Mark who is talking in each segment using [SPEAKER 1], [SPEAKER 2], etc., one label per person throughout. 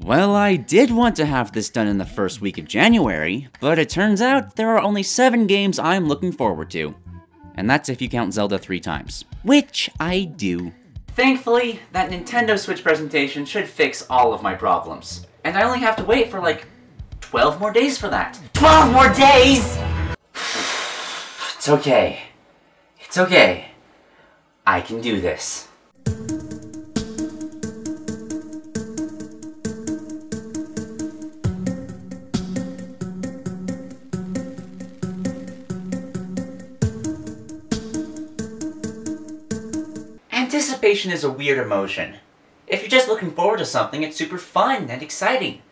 [SPEAKER 1] Well, I did want to have this done in the first week of January, but it turns out there are only 7 games I'm looking forward to. And that's if you count Zelda 3 times. Which I do. Thankfully, that Nintendo Switch presentation should fix all of my problems. And I only have to wait for like 12 more days for that. 12 more days! It's okay. It's okay. I can do this. Anticipation is a weird emotion. If you're just looking forward to something, it's super fun and exciting.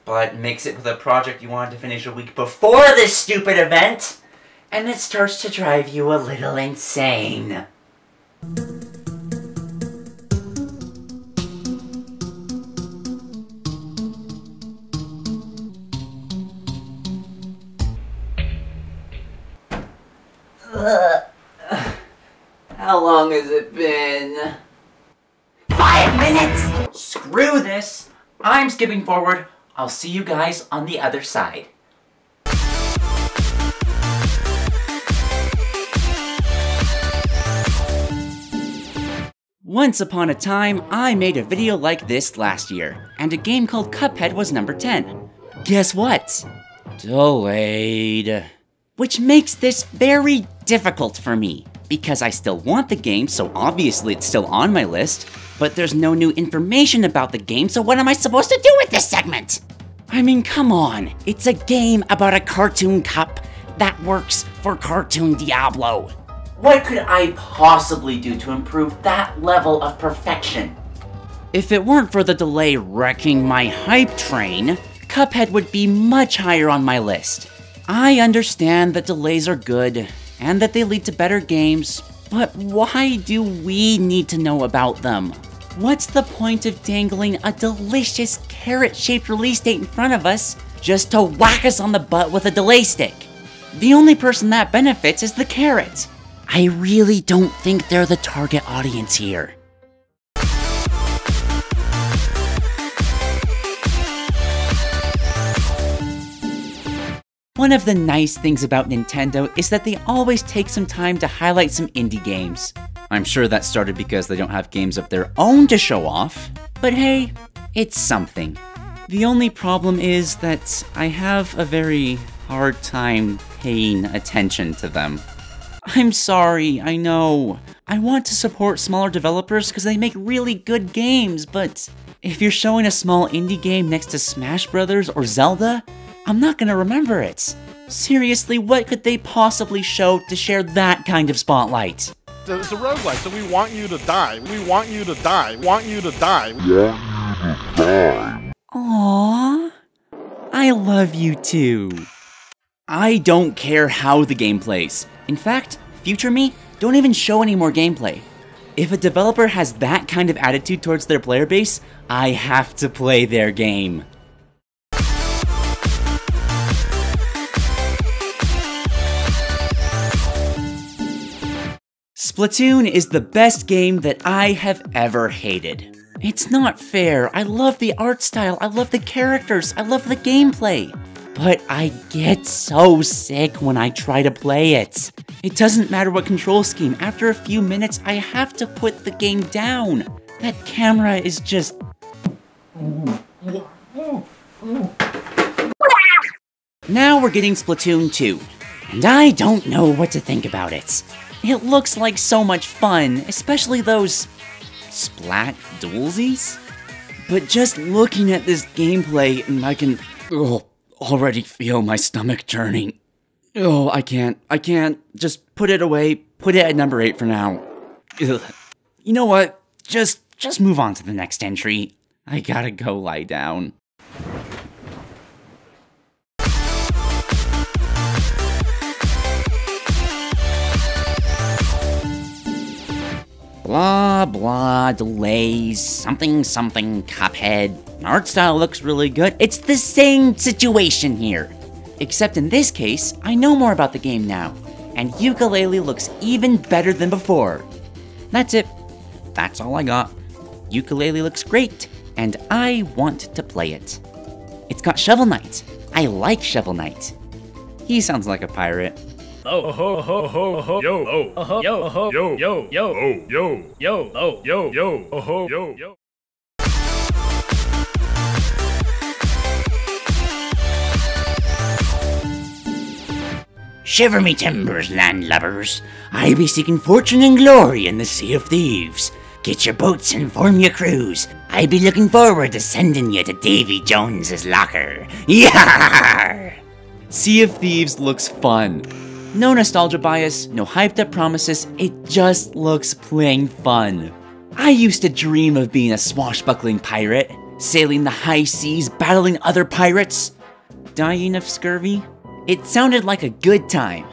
[SPEAKER 1] But mix it with a project you wanted to finish a week before this stupid event, and it starts to drive you a little insane. How long has it been? 5 minutes! Screw this! I'm skipping forward. I'll see you guys on the other side. Once upon a time, I made a video like this last year, and a game called Cuphead was number 10. Guess what? Delayed. Which makes this very difficult for me, because I still want the game, so obviously it's still on my list, but there's no new information about the game, so what am I supposed to do with this segment? I mean, come on, it's a game about a cartoon cup that works for Cartoon Diablo. What could I possibly do to improve that level of perfection? If it weren't for the delay wrecking my hype train, Cuphead would be much higher on my list. I understand that delays are good, and that they lead to better games, but why do we need to know about them? What's the point of dangling a delicious carrot-shaped release date in front of us just to whack us on the butt with a delay stick? The only person that benefits is the carrot. I really don't think they're the target audience here. One of the nice things about Nintendo is that they always take some time to highlight some indie games. I'm sure that started because they don't have games of their own to show off, but hey, it's something. The only problem is that I have a very hard time paying attention to them. I'm sorry, I know. I want to support smaller developers because they make really good games, but if you're showing a small indie game next to Smash Brothers or Zelda, I'm not gonna remember it. Seriously, what could they possibly show to share that kind of spotlight?
[SPEAKER 2] It's a roguelike, so we want you to die. We want you to die. Want you to die.
[SPEAKER 1] Aww. I love you too. I don't care how the game plays. In fact, future me, don't even show any more gameplay. If a developer has that kind of attitude towards their player base, I have to play their game. Splatoon is the best game that I have ever hated. It's not fair. I love the art style, I love the characters, I love the gameplay. But I get so sick when I try to play it. It doesn't matter what control scheme, after a few minutes I have to put the game down. That camera is just... Now we're getting Splatoon 2, and I don't know what to think about it. It looks like so much fun, especially those splat duelsies. But just looking at this gameplay, I can already feel my stomach turning. Oh, I can't. Just put it away. Put it at number 8 for now. Ugh. You know what? Just move on to the next entry. I gotta go lie down. Blah blah, delays, something something, Cuphead. Art style looks really good. It's the same situation here. Except in this case, I know more about the game now, and Yooka-Laylee looks even better than before. That's it. That's all I got. Yooka-Laylee looks great, and I want to play it. It's got Shovel Knight. I like Shovel Knight. He sounds like a pirate.
[SPEAKER 3] Oh ho ho ho ho yo oh yo ho yo yo yo oh yo yo oh yo yo oh ho yo yo.
[SPEAKER 1] Shiver me timbers, landlubbers. I be seeking fortune and glory in the Sea of Thieves. Get your boats and form your crews. I be looking forward to sending you to Davy Jones's locker. Yarr! Sea of Thieves looks fun. No nostalgia bias, no hyped up promises, it just looks plain fun. I used to dream of being a swashbuckling pirate, sailing the high seas, battling other pirates. Dying of scurvy? It sounded like a good time.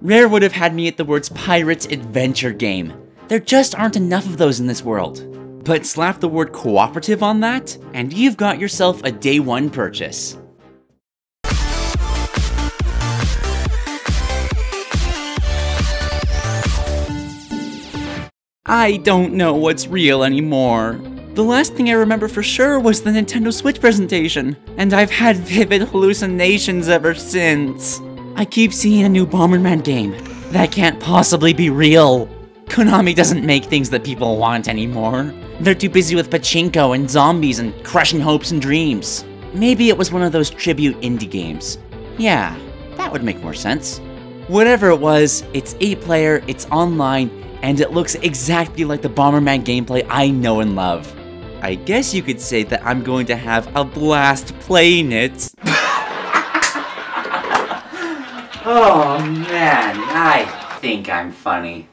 [SPEAKER 1] Rare would have had me at the words Pirate's Adventure Game. There just aren't enough of those in this world. But slap the word cooperative on that, and you've got yourself a day one purchase. I don't know what's real anymore. The last thing I remember for sure was the Nintendo Switch presentation, and I've had vivid hallucinations ever since. I keep seeing a new Bomberman game. That can't possibly be real. Konami doesn't make things that people want anymore. They're too busy with pachinko and zombies and crushing hopes and dreams. Maybe it was one of those tribute indie games. Yeah, that would make more sense. Whatever it was, it's 8-player, it's online, and it looks exactly like the Bomberman gameplay I know and love. I guess you could say that I'm going to have a blast playing it. Oh man, I think I'm funny.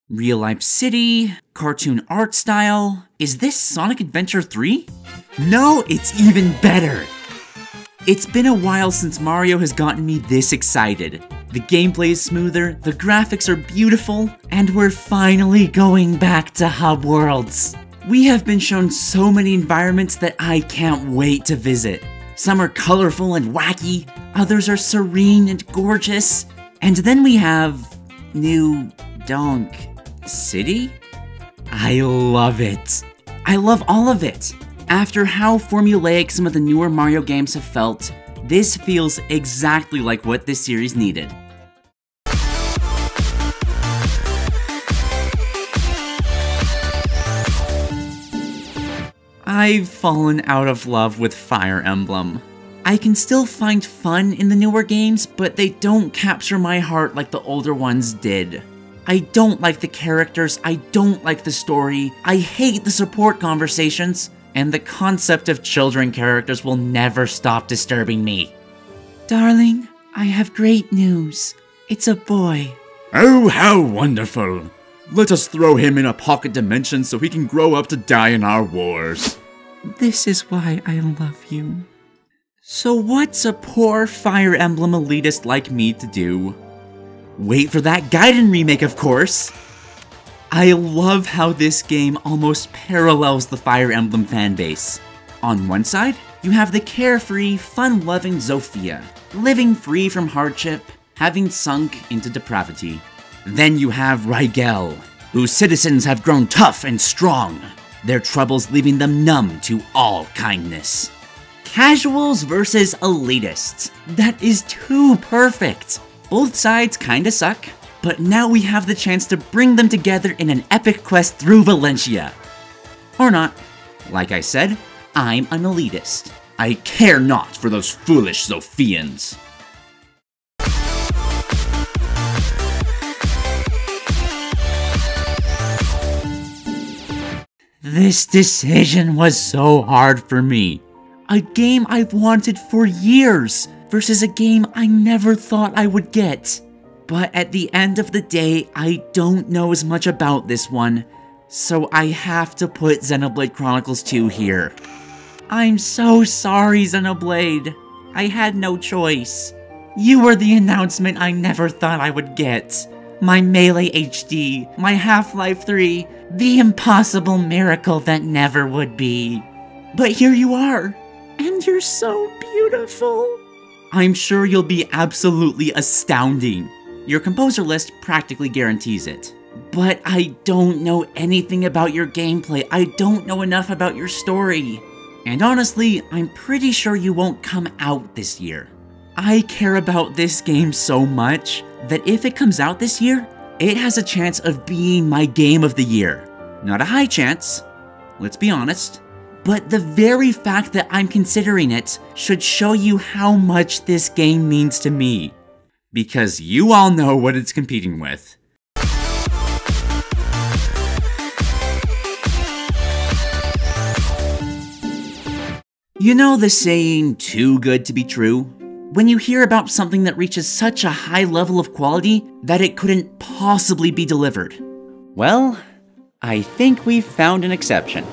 [SPEAKER 1] Real life city, cartoon art style. Is this Sonic Adventure 3? No, it's even better! It's been a while since Mario has gotten me this excited. The gameplay is smoother, the graphics are beautiful, and we're finally going back to hub worlds. We have been shown so many environments that I can't wait to visit. Some are colorful and wacky, others are serene and gorgeous, and then we have New Donk City? I love it. I love all of it. After how formulaic some of the newer Mario games have felt, this feels exactly like what this series needed. I've fallen out of love with Fire Emblem. I can still find fun in the newer games, but they don't capture my heart like the older ones did. I don't like the characters, I don't like the story, I hate the support conversations, and the concept of children characters will never stop disturbing me. Darling, I have great news. It's a boy.
[SPEAKER 4] Oh, how wonderful! Let us throw him in a pocket dimension so he can grow up to die in our wars.
[SPEAKER 1] This is why I love you. So what's a poor Fire Emblem elitist like me to do? Wait for that Gaiden remake, of course! I love how this game almost parallels the Fire Emblem fanbase. On one side, you have the carefree, fun-loving Zofia, living free from hardship, having sunk into depravity. Then you have Rigel, whose citizens have grown tough and strong, their troubles leaving them numb to all kindness. Casuals versus elitists. That is too perfect! Both sides kinda suck, but now we have the chance to bring them together in an epic quest through Valencia. Or not. Like I said, I'm an elitist. I care not for those foolish Zophians. This decision was so hard for me. A game I've wanted for years versus a game I never thought I would get. But at the end of the day, I don't know as much about this one, so I have to put Xenoblade Chronicles 2 here. I'm so sorry, Xenoblade. I had no choice. You were the announcement I never thought I would get. My Melee HD, my Half-Life 3, the impossible miracle that never would be. But here you are, and you're so beautiful. I'm sure you'll be absolutely astounding. Your composer list practically guarantees it. But I don't know anything about your gameplay. I don't know enough about your story. And honestly, I'm pretty sure you won't come out this year. I care about this game so much that if it comes out this year, it has a chance of being my game of the year. Not a high chance, let's be honest, but the very fact that I'm considering it should show you how much this game means to me. Because you all know what it's competing with. You know the saying, too good to be true? When you hear about something that reaches such a high level of quality that it couldn't possibly be delivered. Well, I think we've found an exception.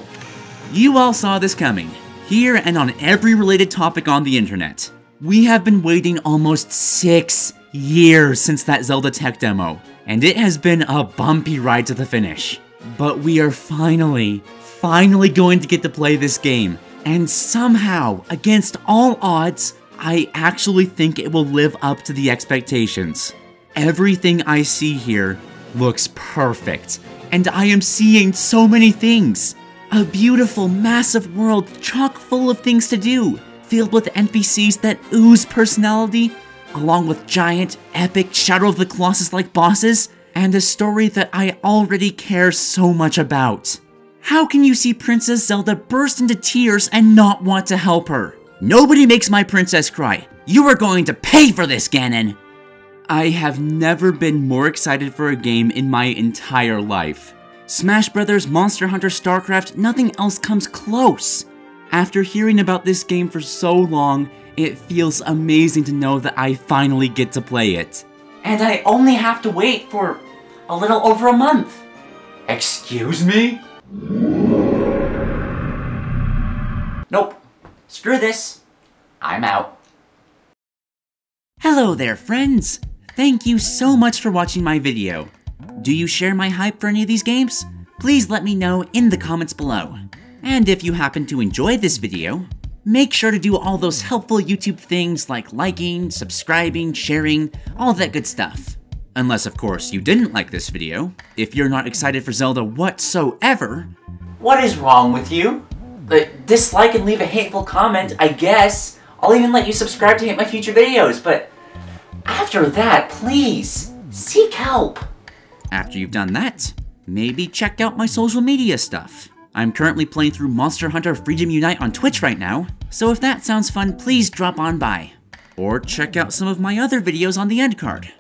[SPEAKER 1] You all saw this coming, here and on every related topic on the internet. We have been waiting almost 6 years since that Zelda tech demo, and it has been a bumpy ride to the finish. But we are finally going to get to play this game. And somehow, against all odds, I actually think it will live up to the expectations. Everything I see here looks perfect, and I am seeing so many things. A beautiful, massive world chock full of things to do, filled with NPCs that ooze personality, along with giant, epic Shadow of the Colossus-like bosses, and a story that I already care so much about. How can you see Princess Zelda burst into tears and not want to help her? Nobody makes my princess cry. You are going to pay for this, Ganon! I have never been more excited for a game in my entire life. Smash Brothers, Monster Hunter, StarCraft, nothing else comes close. After hearing about this game for so long, it feels amazing to know that I finally get to play it. And I only have to wait for a little over a month. Excuse me? Nope. Screw this. I'm out. Hello there, friends. Thank you so much for watching my video. Do you share my hype for any of these games? Please let me know in the comments below. And if you happen to enjoy this video, make sure to do all those helpful YouTube things like liking, subscribing, sharing, all that good stuff. Unless, of course, you didn't like this video. If you're not excited for Zelda whatsoever, what is wrong with you? Dislike and leave a hateful comment, I guess. I'll even let you subscribe to hit my future videos, but after that, please, seek help. After you've done that, maybe check out my social media stuff. I'm currently playing through Monster Hunter Freedom Unite on Twitch right now, so if that sounds fun, please drop on by. Or check out some of my other videos on the end card.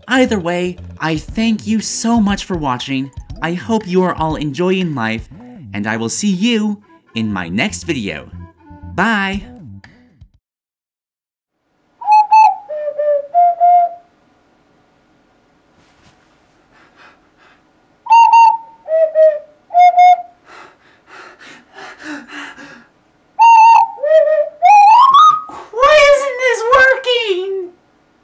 [SPEAKER 1] Either way, I thank you so much for watching, I hope you are all enjoying life, and I will see you in my next video. Bye!